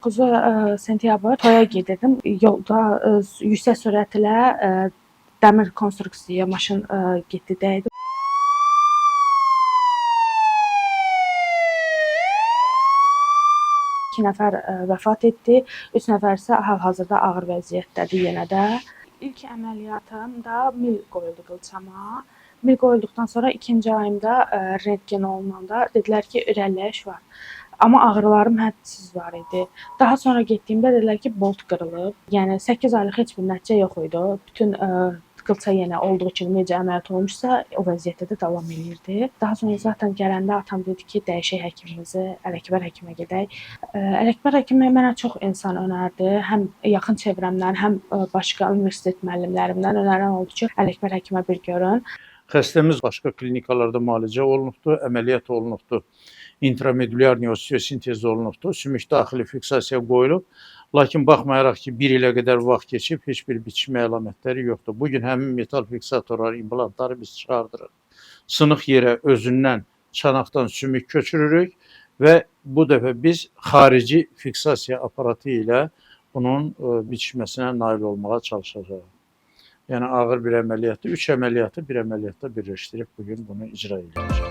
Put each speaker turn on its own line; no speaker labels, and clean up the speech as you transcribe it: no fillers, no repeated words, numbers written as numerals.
9 sentyabr toya gedirdim. Yolda yüksək sürətlə dəmir konstruksiyaya maşın getdi, dəydi. İki nəfər vəfat etdi, 3 nəfər isə hal-hazırda ağır vəziyyətdədir yenə də. İlk əməliyyatımda mil qoyuldu qılçama. Mil qoyulduqdan sonra ikinci ayımda rentgen olunanda dedilər ki, irəliləyiş var. Amma ağrılarım hədsiz var idi. Daha sonra getdiyimdə dedilər ki, bolt qırılıb. Yəni 8 aylıq heç bir nəticə yox idi. Bütün qılça yenə olduğu kimi necə əməliyyat olmuşsa, o vəziyyətdə də davam edirdi. Daha sonra zaten gələndə atam dedi ki, dəyişək həkimimizi, Ələkbər həkimə gedək. Ələkbər həkimi mənə çox insan önərdi. Həm yaxın çevrəmdən, həm başqa universitet müəllimlərimdən önərən oldu ki, Ələkbər həkimə bir görün.
Xəstəmiz başqa klinikalarda müalicə olunubdu, əməliyyat olunubdu, intramedulyar neostiyosintez olunubdu, sümük daxili fiksasiya qoyulub. Lakin baxmayaraq ki, 1 ilə qədər vaxt keçib, heç bir biçmə əlamətləri yoxdur. Bugün həmin metal fiksatorlar, implantları biz çıxardırıq. Sınıq yerə özündən, çanaqdan sümük köçürürük və bu dəfə biz xarici fiksasiya aparatı ilə bunun biçməsinə nail olmağa çalışacağıq. Yəni ağır bir əməliyyatdır. 3 əməliyyatı bir əməliyyatda birləşdirib bugün bunu icra edirik.